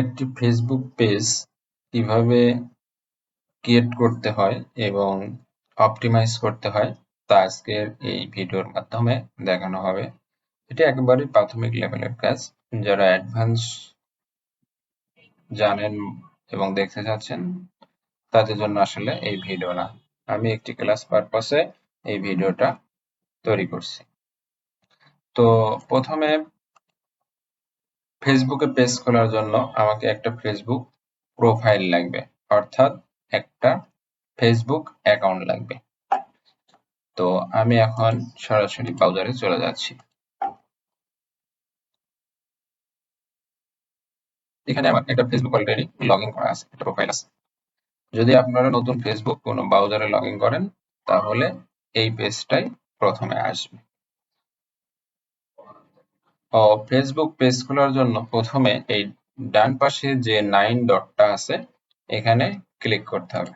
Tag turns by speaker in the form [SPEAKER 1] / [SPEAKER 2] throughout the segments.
[SPEAKER 1] একটি Facebook page কিভাবে create করতে হয় এবং অপটিমাইজ করতে হয় তা আজকের এই ভিডিওর মাধ্যমে দেখানো হবে। এটি একেবারেই প্রাথমিক লেভেলের কাজ। যারা অ্যাডভান্স জানেন এবং দেখতে চাচ্ছেন তাদের জন্য আসলে এই ভিডিও না। আমি একটি ক্লাস পারপাসে এই ভিডিওটা তৈরি করছি। তো প্রথমে ফেসবুকে পেজ খোলার জন্য আমাকে একটা ফেসবুক প্রোফাইল লাগবে, অর্থাৎ একটা ফেসবুক অ্যাকাউন্ট লাগবে। তো আমি এখন সরাসরি ব্রাউজারে চলে যাচ্ছি। এখানে আমার একটা ফেসবুক অলরেডি লগ ইন করা আছে, একটা প্রোফাইল আছে। যদি আপনারা নতুন ফেসবুক কোনো ব্রাউজারে লগ ইন করেন তাহলে এই পেজটাই প্রথমে আসবে। ফেসবুক পেজ খোলার জন্য প্রথমে এই ডান পাশে যে 9 ডটটা আছে এখানে ক্লিক করতে হবে।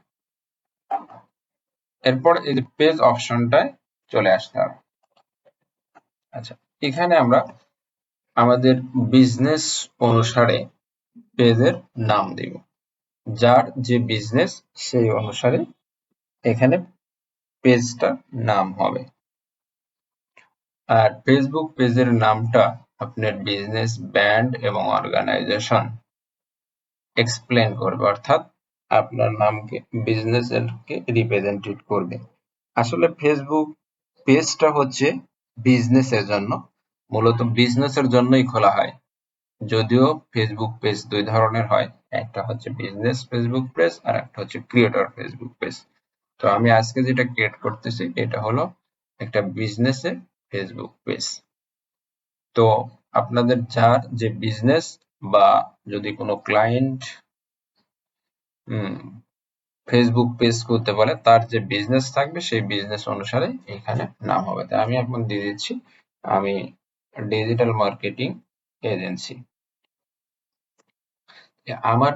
[SPEAKER 1] এরপর এই যে পেজ অপশনটায় চলে আসতে হবে। আচ্ছা, এখানে আমরা আমাদের বিজনেস অনুসারে পেজের নাম দেব। যার যে বিজনেস সেই অনুসারে এখানে পেজটার নাম হবে। আর ফেসবুক পেজের নামটা আপনার বিজনেস, ব্র্যান্ড এবং অর্গানাইজেশন এক্সপ্লেন করবে, অর্থাৎ আপনার নামকে বিজনেসকে রিপ্রেজেন্টেট করবে। আসলে ফেসবুক পেজটা হচ্ছে বিজনেসের জন্য, মূলত বিজনেসের জন্যই খোলা হয়। যদিও ফেসবুক পেজ দুই ধরনের হয়, একটা হচ্ছে বিজনেস ফেসবুক পেজ আর একটা হচ্ছে ক্রিয়েটর ফেসবুক পেজ। তো আমি আজকে যেটা ক্রিয়েট করতেছি এটা হলো একটা বিজনেসের ফেসবুক পেজ। তো আপনাদের যার যে বিজনেস বা যদি কোনো ক্লায়েন্ট ফেসবুক পেজ করতে বলে তার যে বিজনেস থাকবে সেই বিজনেস অনুসারে এখানে নাম হবে। তাই আমি এখন দিয়ে দিচ্ছি আমি ডিজিটাল মার্কেটিং এজেন্সি। আমার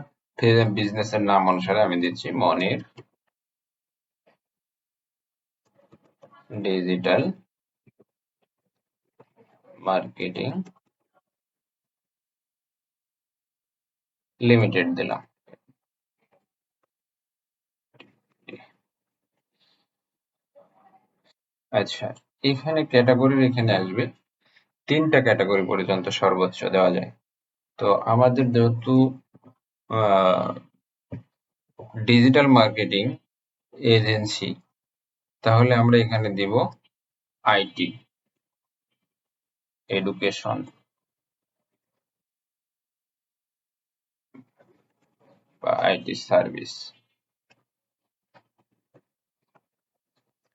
[SPEAKER 1] বিজনেসের নাম অনুসারে আমি দিচ্ছি মনির ডিজিটাল মার্কেটিং লিমিটেড দিলাম। আচ্ছা, এখানে ক্যাটাগরির এখানে আসবে 3টা ক্যাটাগরি পর্যন্ত সর্বোচ্চ দেওয়া যায়। তো আমাদের যেহেতু ডিজিটাল মার্কেটিং এজেন্সি, তাহলে আমরা এখানে দিব আইটি, এডুকেশন বা আইটি সার্ভিস,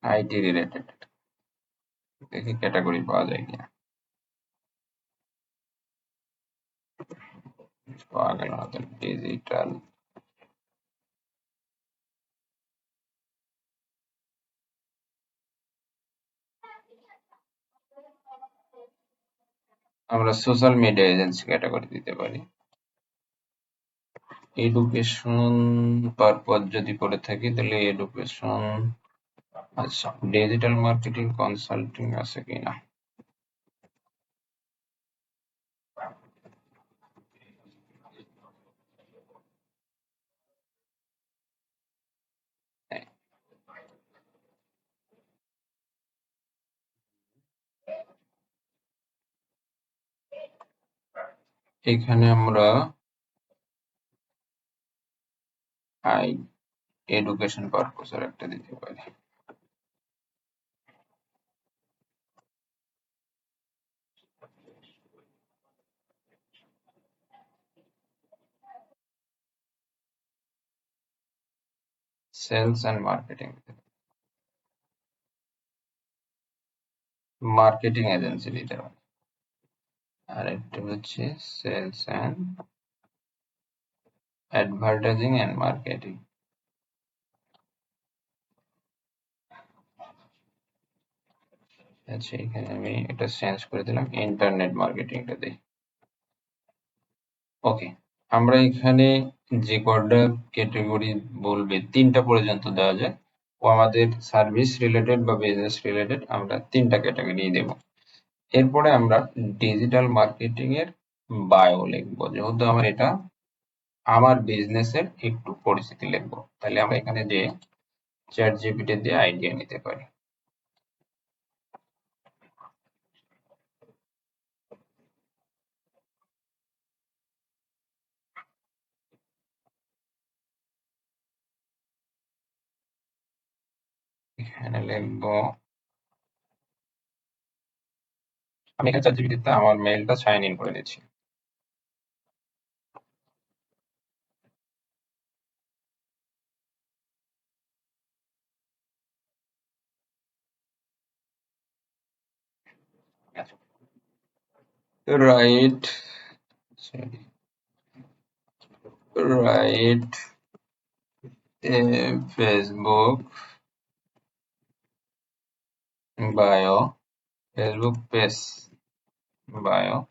[SPEAKER 1] আইটি রিলেটেড। দেখি ক্যাটাগরি পাওয়া যায় কিনা। পাওয়া গেল না। ডিজিটাল আমরা সোশ্যাল মিডিয়া এজেন্সি ক্যাটাগরি দিতে পারি। এডুকেশন পারপজ যদি করে থাকি তাহলে এডুকেশন। আচ্ছা, ডিজিটাল মার্কেটিং কনসাল্টিং আছে কিনা। এখানে আমরা এডুকেশন পারপোজের একটা দিতে পারি। Sales and marketing, marketing agency দিতে পারি। আর একটা হচ্ছে sales and advertising and marketing. আচ্ছা, এখানে আমি এটা চেঞ্জ করে দিলাম, ইন্টারনেট মার্কেটিংটা দিই। ওকে, আমরা এখানে যে কয়টা ক্যাটাগরি বলবে 3টা পর্যন্ত দেওয়া যায়। ও আমাদের সার্ভিস রিলেটেড বা বিজনেস রিলেটেড আমরা 3টা ক্যাটাগরি দেব। এরপরে আমরা ডিজিটাল মার্কেটিং এর বায়ো লিখবো, যেহেতু আমার এটা আমার বিজনেসের একটু পরিচিতি লিখবো। তাহলে আমরা এখানে যে চ্যাট জিপিটি দিয়ে আইডিয়া নিতে পারি। এখানে লিখবো, আমি এখানে চ্যাট জিপিটিতে আমার মেইলটা সাইন ইন করে দিচ্ছি। Right right a Facebook bio, Facebook page bio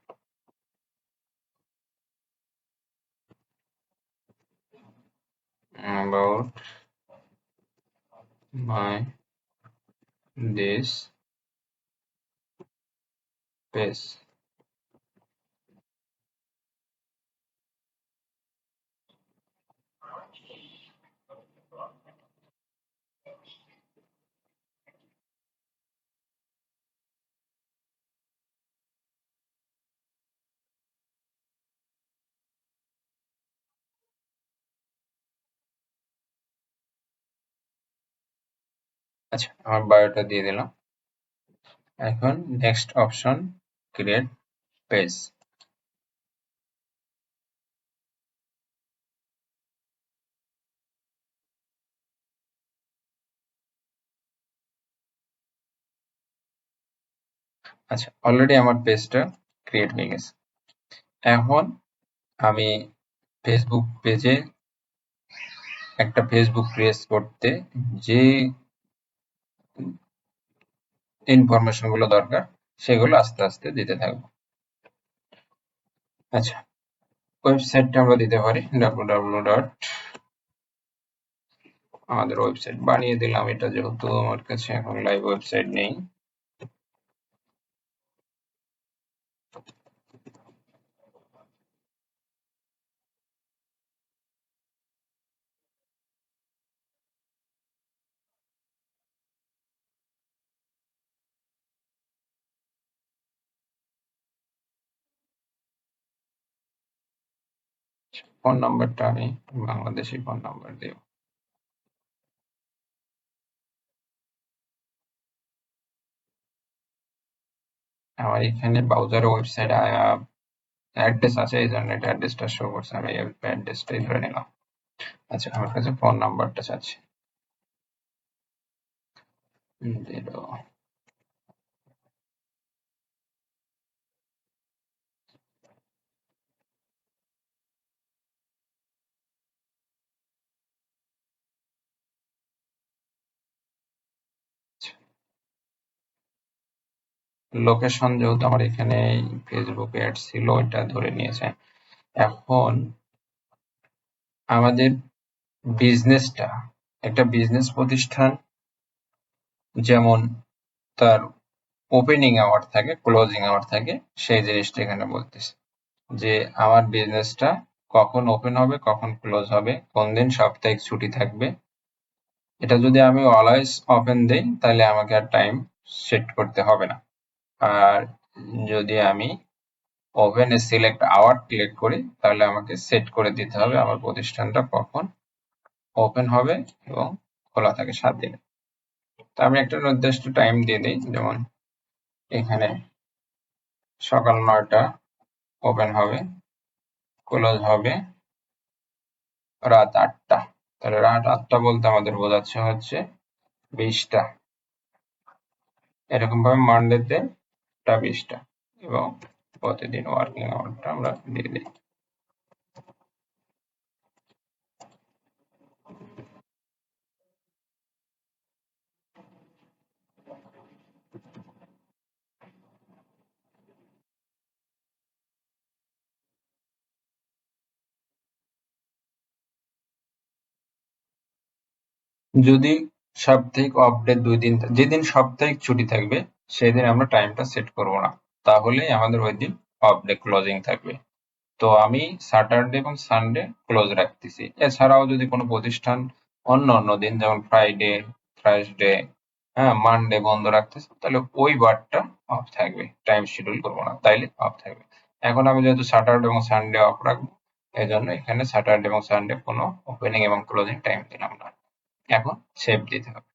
[SPEAKER 1] about my this page. আচ্ছা, আমার বায়োটা দিয়ে দিলাম। এখন নেক্সট অপশন, ক্রিয়েট পেজ। আচ্ছা, অলরেডি আমার পেজটা ক্রিয়েট হয়ে গেছে। এখন আমি ফেসবুক পেজে একটা ফেসবুক ক্রিয়েট করতে যে ইনফরমেশন গুলো দরকার সেগুলো আস্তে আস্তে দিতে থাকবো। আচ্ছা, ওয়েবসাইটটা আমরা দিতে পারি www. আমাদের ওয়েবসাইট বানিয়ে দিলাম, এটা যেহেতু আমার কাছে এখন লাইভ ওয়েবসাইট নেই। ফোন নাম্বারটা আমি বাংলাদেশি ফোন নাম্বার দেব। আমার এখানে ব্রাউজার ওয়েবসাইট অ্যাড্রেস আছে, এই জন্য এটা অ্যাড্রেসটা শো করছে, আমি অ্যাড্রেসটাই ধরে নিলাম। আচ্ছা, আমার কাছে ফোন নাম্বারটা চাচ্ছে 0। লোকেশন যেহেতু আমার এখানে ফেসবুকে অ্যাড ছিল, এটা ধরে নিয়েছে। এখন আমাদের বিজনেসটা, একটা বিজনেস প্রতিষ্ঠান যেমন তার ওপেনিং আওয়ার থাকে, ক্লোজিং আওয়ার থাকে, সেই জিনিসটা এখানে বলতেছে যে আমার বিজনেসটা কখন ওপেন হবে, কখন ক্লোজ হবে, কোন দিন সাপ্তাহিক ছুটি থাকবে। এটা যদি আমি অলওয়েজ ওপেন দেই তাহলে আমাকে আর টাইম সেট করতে হবে না। আর যদি আমি open A select hour click করি তাহলে আমাকে সেট করে দিতে হবে আমার প্রতিষ্ঠানটা কখন ওপেন হবে এবং খোলা থাকে 7 দিনে। তো আমি একটা নির্দিষ্ট টাইম দিয়ে দিই, যেমন এখানে সকাল 9টা ওপেন হবে, ক্লোজ হবে রাত 8টা। তাহলে রাত 8টা বলতে আমাদের বোঝাচ্ছে হচ্ছে 20টা। এরকম ভাবে মানডেতে 20টা এবং প্রতিদিন ওয়ার্কিং আওয়ারটা আমরা দিয়ে দিই। যদি সাপ্তাহিক অফ ডে 2 দিন, যেদিন সাপ্তাহিক ছুটি থাকবে সেদিন আমরা টাইমটা সেট করব না, তাহলেই আমাদের ওই দিন অফ ডে ক্লোজিং থাকবে। তো আমি স্যাটারডে এবং সানডে ক্লোজ রাখতেছি। এছাড়াও যদি কোনো প্রতিষ্ঠান অন্য দিন যেমন ফ্রাইডে, থার্সডে, হ্যাঁ, মানডে বন্ধ রাখতেছে, তাহলে ওই বারটা অফ থাকবে, টাইম শিডিউল করবো না, তাইলে অফ থাকবে। এখন আমি যেহেতু স্যাটারডে এবং সানডে অফ রাখবো, এই জন্য এখানে স্যাটারডে এবং সানডে কোনো ওপেনিং এবং ক্লোজিং টাইম দিলাম না। এখন সেভ দিতে হবে।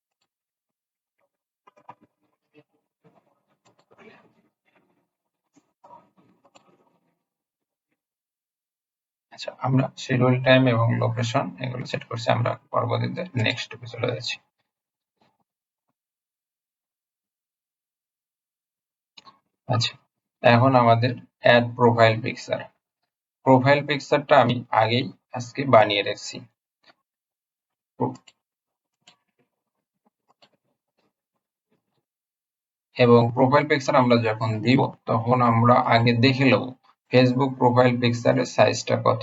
[SPEAKER 1] আচ্ছা, আমরা শিডিউল টাইম এবং লোকেশন এগুলো সেট করছি। আমরা পরবর্তীতে নেক্সট স্টেপে চলে যাচ্ছি। আচ্ছা, এখন আমাদের অ্যাড প্রোফাইল পিকচার। প্রোফাইল পিকচারটা আমি আগেই আজকে বানিয়ে রেখেছি। এবং প্রোফাইল পিকচার আমরা যখন দিব তখন আমরা আগে দেখে নেব ফেসবুক প্রোফাইল পিকচারের সাইজটা কত।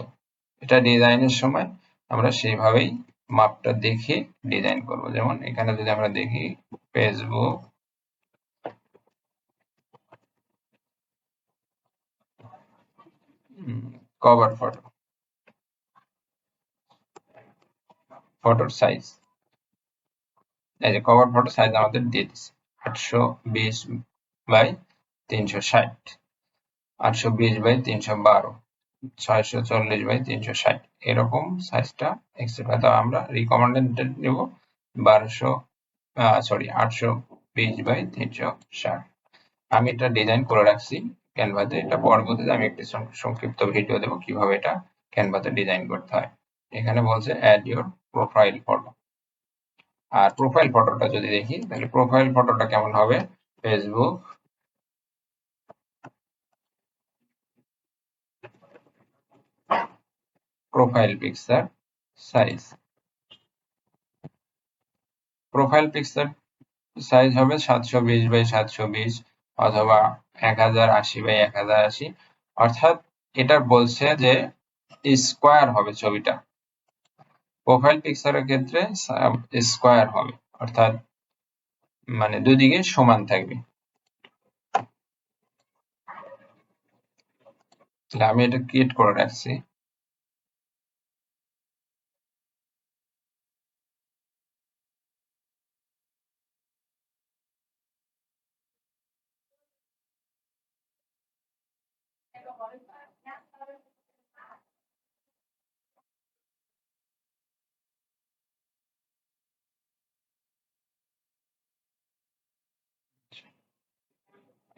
[SPEAKER 1] এটা ডিজাইনের সময় আমরা সেইভাবেই মাপটা দেখে ডিজাইন করব। যেমন এখানে যদি আমরা দেখি ফেসবুক কভার ফটোর সাইজ, এই যে কভার ফটো সাইজ আমাদের দিয়ে দিচ্ছে 820 বাই 360, 820 বাই 312, 640 বাই 360, এরকম সাইজটা এক্সেপ্ট। তো আমরা রিকমেন্ডেড নেব 820 বাই 360। আমি এটা ডিজাইন করে রাখছি ক্যানভাতে। এটা পরবর্তীতে আমি একটি সংক্ষিপ্ত ভিডিও দেবো কিভাবে এটা ক্যানভাতে ডিজাইন করতে হয়। এখানে বলছে অ্যাড ইউর প্রোফাইল ফটো। আর প্রোফাইল ফটোটা যদি দেখি তাহলে প্রোফাইল ফটোটা কেমন হবে, Facebook profile picture size. Profile picture size হবে 720 বাই 720 অথবা 1080 বাই 1080। অর্থাৎ এটা বলছে যে স্কোয়ার হবে ছবিটা। প্রোফাইল পিকচারের ক্ষেত্রে স্কোয়ার হবে, অর্থাৎ মানে দুদিকে সমান থাকবে। তাহলে আমি এটা ক্রিয়েট করে রাখছি।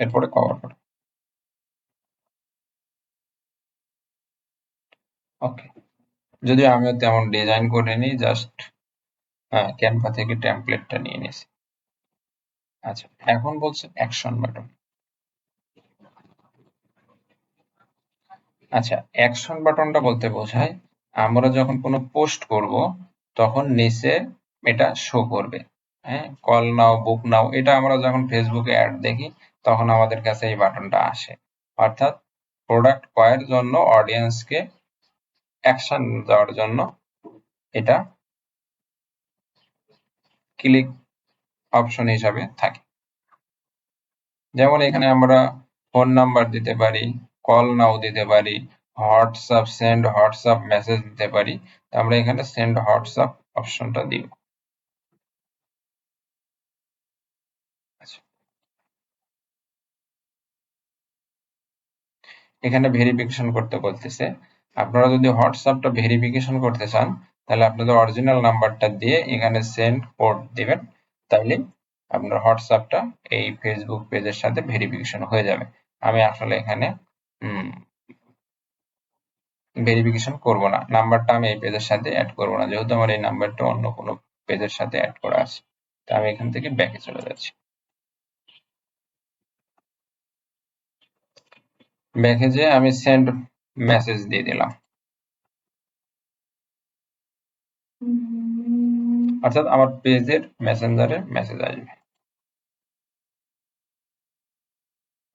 [SPEAKER 1] এরপরে কভার করো। ওকে, যদিও আমিও তেমন ডিজাইন করিনি, জাস্ট ক্যানভা থেকে টেমপ্লেটটা নিয়ে নিয়েছি। আচ্ছা, এখন বলছে অ্যাকশন বাটন। আচ্ছা, অ্যাকশন বাটনটা বলতে বোঝায় আমরা যখন কোনো পোস্ট করব তখন নিচে এটা শো করবে। হ্যাঁ, কল নাও, বুক নাও, এটা আমরা যখন ফেসবুকে অ্যাড দেখি তখন আমাদের কাছে এই বাটনটা আসে। অর্থাৎ প্রোডাক্ট ক্রয়ের জন্য অডিয়েন্সকে অ্যাকশন দেওয়ার জন্য এটা ক্লিক অপশন হিসাবে থাকে। যেমন এখানে আমরা ফোন নাম্বার দিতে পারি, কল নাও দিতে পারি, হোয়াটসঅ্যাপ সেন্ড হোয়াটসঅ্যাপ মেসেজ দিতে পারি। তো আমরা এখানে সেন্ড হোয়াটসঅ্যাপ অপশনটা দিব। আচ্ছা, এখানে ভেরিফিকেশন করতে বলতেছে। আপনারা যদি হোয়াটসঅ্যাপটা ভেরিফিকেশন করতে চান তাহলে আপনাদের অরিজিনাল নাম্বারটা দিয়ে এখানে সেন্ড কোড দিবেন, তাইলে আপনার হোয়াটসঅ্যাপটা এই ফেসবুক পেজের সাথে ভেরিফিকেশন হয়ে যাবে। আমি আসলে এখানে ভেরিফিকেশন করব না, নাম্বারটা আমি এই পেজের সাথে অ্যাড করব না, যেহেতু আমার এই নাম্বারটা অন্য কোনো পেজের সাথে অ্যাড করা আছে। তো আমি এখান থেকে ব্যাকে চলে যাচ্ছি। ব্যাকে যেয়ে আমি সেন্ড মেসেজ দিয়ে দিলাম, অর্থাৎ আমার পেজের মেসেঞ্জারে মেসেজ আসবে।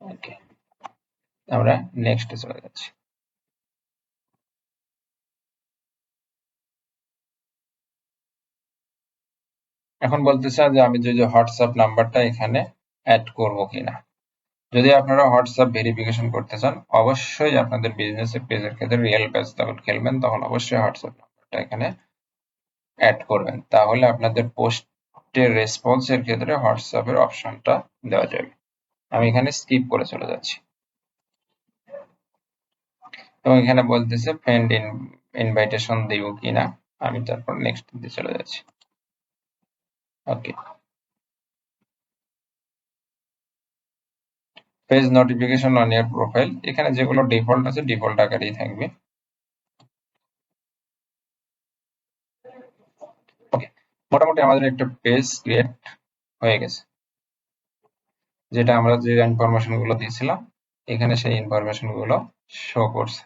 [SPEAKER 1] ওকে, আমরা নেক্সটে চলে যাচ্ছি। এখন বলতেছে যে আমি যে হোয়াটসঅ্যাপ নাম্বারটা এখানে অ্যাড করব কিনা। যদি আপনারা হোয়াটসঅ্যাপ ভেরিফিকেশন করতে চান, অবশ্যই আপনাদের বিজনেস পেজের ক্ষেত্রে রিয়েল পেজ যখন খেলবেন তখন অবশ্যই হোয়াটসঅ্যাপ নাম্বারটা এখানে অ্যাড করবেন, তাহলে আপনাদের পোস্টের রেসপন্সের ক্ষেত্রে হোয়াটসঅ্যাপের অপশনটা দেওয়া যাবে। আমি এখানে স্কিপ করে চলে যাচ্ছি এবং এখানে বলতেছে ফ্রেন্ড ইনভাইটেশন দিব কিনা, আমি তারপর নেক্সট দিতে চলে যাচ্ছি। Okay, page notification on your profile, এখানে যেগুলো ডিফল্ট আছে ডিফল্ট আকারেই থাকবে। ওকে, মোটামুটি আমাদের একটা পেজ ক্রিয়েট হয়ে গেছে, যেটা আমরা যে ইনফরমেশন গুলো দিয়েছিলাম এখানে সেই ইনফরমেশন গুলো শো করছে।